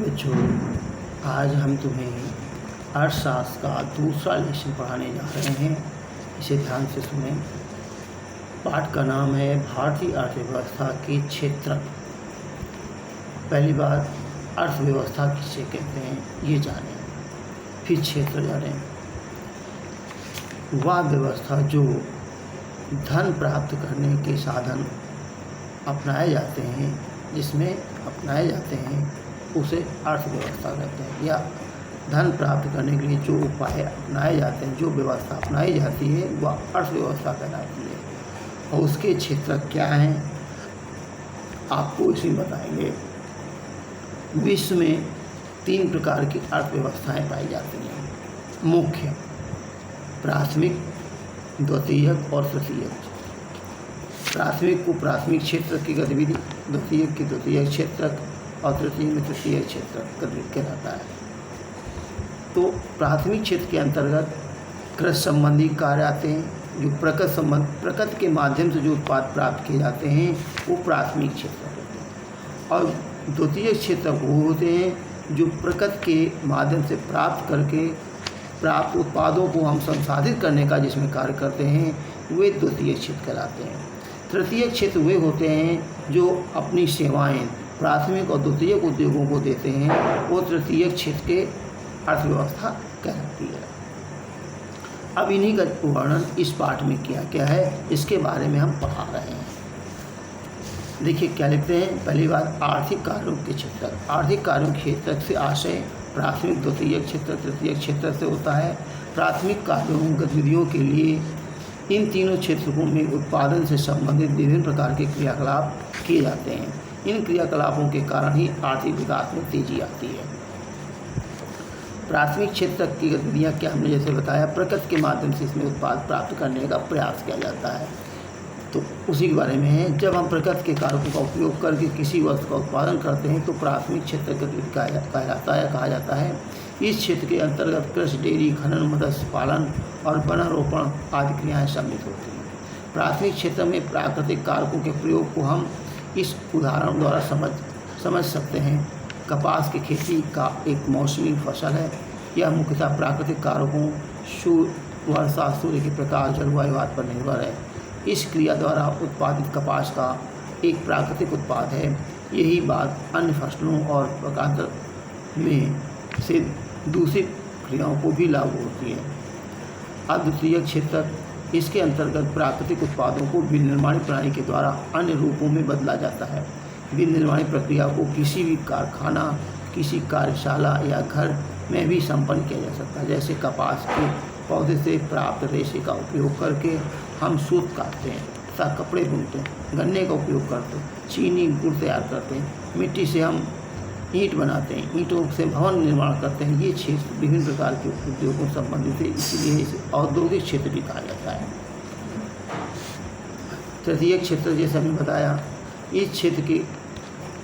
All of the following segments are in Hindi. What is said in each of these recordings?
बच्चों, आज हम तुम्हें अर्थशास्त्र का दूसरा लेसन पढ़ाने जा रहे हैं। इसे ध्यान से सुने। पाठ का नाम है भारतीय अर्थव्यवस्था के क्षेत्र। पहली बात, अर्थव्यवस्था किसे कहते हैं ये जानें, फिर क्षेत्र जानें। वह व्यवस्था जो धन प्राप्त करने के साधन अपनाए जाते हैं, जिसमें अपनाए जाते हैं उसे अर्थव्यवस्था कहते हैं, या धन प्राप्त करने के लिए जो उपाय अपनाए जाते हैं, जो व्यवस्था अपनाई जाती है वह अर्थव्यवस्था कहलाती है। और उसके क्षेत्र क्या हैं आपको इसमें बताएंगे। विश्व में 3 प्रकार की अर्थव्यवस्थाएं पाई जाती हैं। मुख्य, प्राथमिक, द्वितीयक और तृतीयक। प्राथमिक को प्राथमिक क्षेत्र की गतिविधि, द्वितीयक की द्वितीयक क्षेत्र और तृतीय में तृतीय क्षेत्र कहलाता है। तो प्राथमिक क्षेत्र के अंतर्गत कृषि संबंधी कार्य आते हैं, जो प्रकृति के माध्यम से जो उत्पाद प्राप्त किए जाते हैं वो प्राथमिक क्षेत्र होते हैं। और द्वितीय क्षेत्र वो होते हैं जो प्रकृति के माध्यम से प्राप्त उत्पादों को हम संसाधित करने का जिसमें कार्य करते हैं, वे द्वितीय क्षेत्र कहलाते हैं। तृतीय क्षेत्र वे होते हैं जो अपनी सेवाएं प्राथमिक और द्वितीयक उद्योगों को देते हैं, वो तृतीय क्षेत्र के अर्थव्यवस्था कहलाती है। अब इन्हीं का वर्णन इस पाठ में किया गया है, इसके बारे में हम पढ़ा रहे हैं। देखिए क्या लिखते हैं। पहली बात, आर्थिक कार्यों के क्षेत्र। आर्थिक कार्यों के क्षेत्र से आशय प्राथमिक, द्वितीयक क्षेत्र, तृतीय क्षेत्र से होता है। प्राथमिक कार्यों गतिविधियों के लिए इन तीनों क्षेत्रों में उत्पादन से संबंधित विभिन्न प्रकार के क्रियाकलाप किए जाते हैं। इन क्रियाकलापों के कारण ही आर्थिक विकास में तेजी आती है। प्राथमिक क्षेत्र की गतिविधियाँ क्या, हमने जैसे बताया, प्रकृति के माध्यम से इसमें उत्पाद प्राप्त करने का प्रयास किया जाता है। तो उसी के बारे में है। जब हम प्रकृति के कारकों का उपयोग करके किसी वस्तु का उत्पादन करते हैं तो प्राथमिक क्षेत्र गतिविधि कहा जाता है। इस क्षेत्र के अंतर्गत कृषि, डेयरी, खनन, मत्स्य पालन और वनारोपण आदि क्रियाएँ सम्मिलित होती हैं। प्राथमिक क्षेत्र में प्राकृतिक कारकों के प्रयोग को हम इस उदाहरण द्वारा समझ सकते हैं। कपास की खेती का एक मौसमी फसल है। यह मुख्यतः प्राकृतिक कारकों वर्षा, सूर्य के प्रकाश, जलवायु आदि पर निर्भर है। इस क्रिया द्वारा उत्पादित कपास का एक प्राकृतिक उत्पाद है। यही बात अन्य फसलों और प्रकार में से दूसरी क्रियाओं को भी लागू होती है। अद्वितीय क्षेत्र, इसके अंतर्गत प्राकृतिक उत्पादों को विनिर्माण प्रणाली के द्वारा अन्य रूपों में बदला जाता है। विनिर्माण प्रक्रिया को किसी भी कारखाना, किसी कार्यशाला या घर में भी संपन्न किया जा सकता है। जैसे कपास के पौधे से प्राप्त रेशे का उपयोग करके हम सूत काटते हैं तथा कपड़े बुनते हैं। गन्ने का उपयोग करते हैं, चीनी, गुड़ तैयार करते हैं। मिट्टी से हम ईंट बनाते हैं, ईंटों से भवन निर्माण करते हैं। ये क्षेत्र विभिन्न प्रकार के उद्योगों से संबंधित है, इसलिए इसे औद्योगिक क्षेत्र भी कहा जाता है। तृतीय क्षेत्र, जैसे हमने बताया, इस क्षेत्र की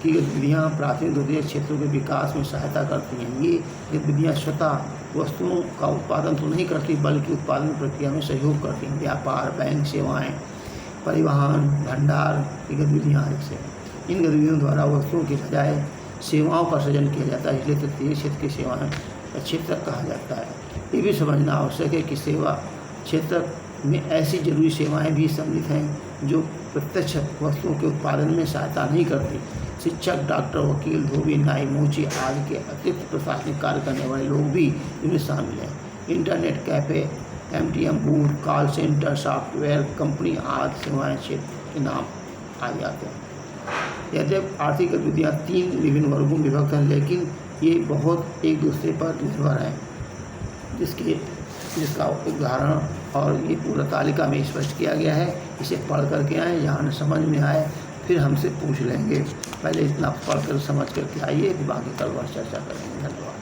गतिविधियाँ प्राथमिक, द्वितीय क्षेत्रों के विकास में सहायता करती हैं। ये गतिविधियाँ स्वतः वस्तुओं का उत्पादन तो नहीं करती, बल्कि उत्पादन प्रक्रिया में सहयोग करती हैं। व्यापार, बैंक सेवाएँ, परिवहन, भंडार की गतिविधियाँ जैसे, इन गतिविधियों द्वारा वस्तुओं के बजाय सेवाओं का सृजन किया जाता है, इसलिए तृतीय क्षेत्र की सेवाएं का क्षेत्र कहा जाता है। ये भी समझना आवश्यक है कि सेवा क्षेत्र में ऐसी जरूरी सेवाएं भी सम्मिलित हैं जो प्रत्यक्ष वस्तुओं के उत्पादन में सहायता नहीं करती। शिक्षक, डॉक्टर, वकील, धोबी, नाई, मोची आदि के अतिरिक्त प्रशासनिक कार्य करने वाले लोग भी इनमें शामिल हैं। Internet cafe, ATM booth, call centre, software company आदि सेवाएँ क्षेत्र के नाम आ जाते हैं। यद्यपि आर्थिक गतिविधियाँ 3 विभिन्न वर्गों में विभक्त हैं, लेकिन ये बहुत एक दूसरे पर निर्भर हैं, जिसका उदाहरण और ये पूरा तालिका में स्पष्ट किया गया है। इसे पढ़ करके आए, जहाँ न समझ में आए फिर हमसे पूछ लेंगे। पहले इतना पढ़ कर समझ करके आइए, बाकी कल बार चर्चा करेंगे। धन्यवाद।